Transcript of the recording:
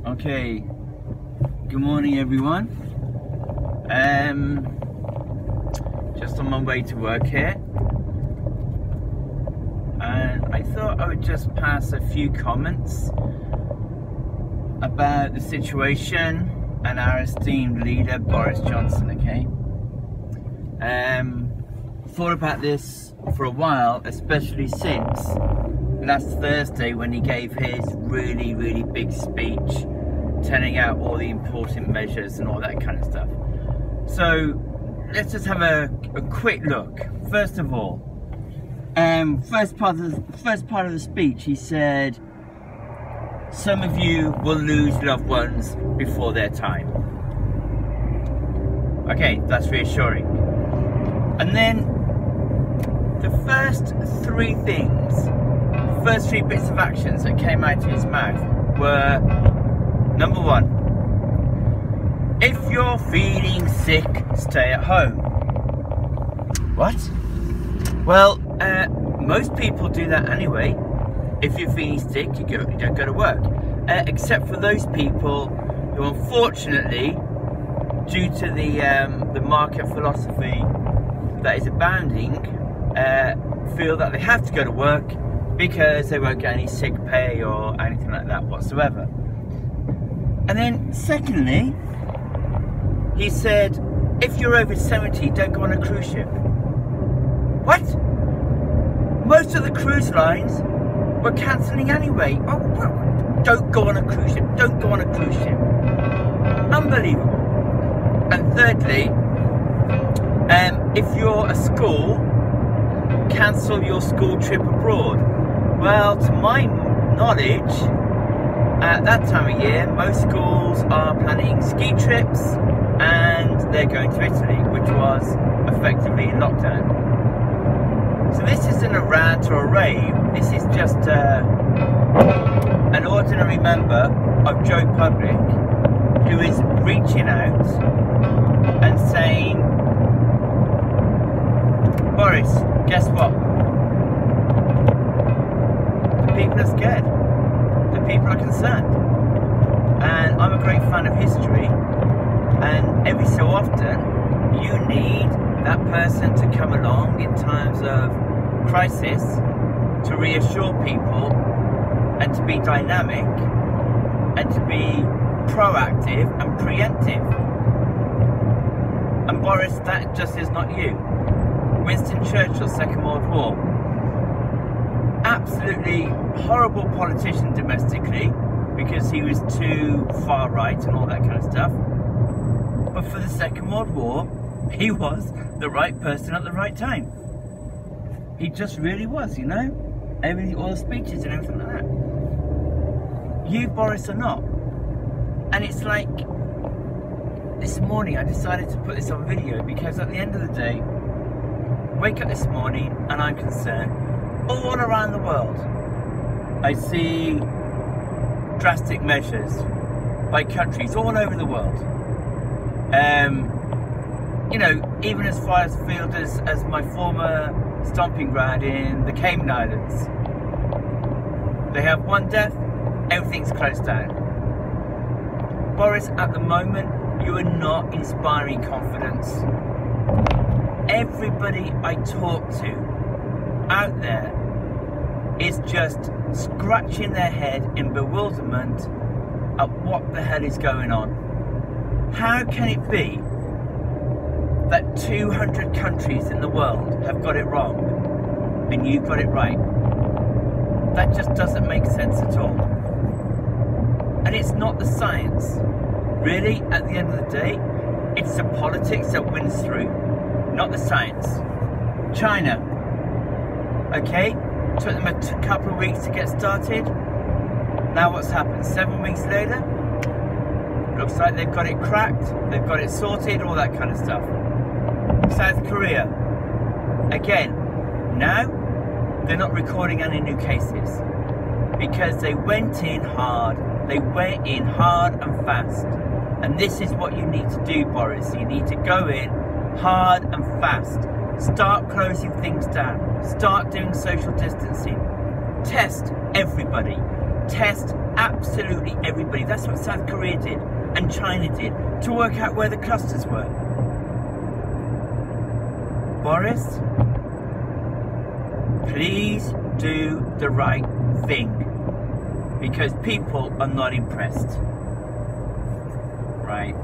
Okay, good morning everyone. Just on my way to work here, and I thought I would just pass a few comments about the situation and our esteemed leader Boris Johnson. Okay, thought about this for a while, especially since last Thursday when he gave his really big speech telling out all the important measures and all that kind of stuff. So let's just have a quick look. First of all, first part of the speech, he said some of you will lose loved ones before their time. Okay, that's reassuring. And then the first three bits of actions that came out of his mouth were: number one, if you're feeling sick, stay at home. What? Well, most people do that anyway. If you're feeling sick, you don't go to work. Except for those people who, unfortunately, due to the market philosophy that is abounding, feel that they have to go to work because they won't get any sick pay or anything like that whatsoever. And then secondly, he said, if you're over 70, don't go on a cruise ship. What? Most of the cruise lines were cancelling anyway. Oh, don't go on a cruise ship. Don't go on a cruise ship. Unbelievable. And thirdly, if you're a school, cancel your school trip abroad. Well, to my knowledge, at that time of year, most schools are planning ski trips and they're going to Italy, which was effectively in lockdown. So this isn't a rant or a rave, this is just an ordinary member of Joe Public who is reaching out and saying, Boris, guess what? The people are scared. The people are concerned. And I'm a great fan of history, and every so often you need that person to come along in times of crisis to reassure people and to be dynamic and to be proactive and preemptive. And Boris, that just is not you. Winston Churchill, Second World War. Absolutely horrible politician domestically because he was too far right and all that kind of stuff. But for the Second World War, he was the right person at the right time. He just really was, you know? Everything, all the speeches and everything like that. You, Boris, are not. And it's like, this morning I decided to put this on video because at the end of the day, wake up this morning and I'm concerned. All around the world, I see drastic measures by countries all over the world. You know, even as far as field as my former stomping ground in the Cayman Islands. They have one death, everything's closed down. Boris, at the moment, you are not inspiring confidence. Everybody I talk to out there is just scratching their head in bewilderment at what the hell is going on. How can it be that 200 countries in the world have got it wrong and you've got it right? That just doesn't make sense at all. And it's not the science. Really, at the end of the day, it's the politics that wins through, not the science. China, okay, took them a couple of weeks to get started. Now what's happened? 7 weeks later, looks like they've got it cracked, they've got it sorted, all that kind of stuff. South Korea, again, now they're not recording any new cases because they went in hard. They went in hard and fast. And this is what you need to do, Boris. You need to go in hard and fast. Start closing things down. Start doing social distancing. Test everybody. Test absolutely everybody. everybody. That's what South Korea did and China did to work out where the clusters were. Boris, please do the right thing, because people are not impressed. Right?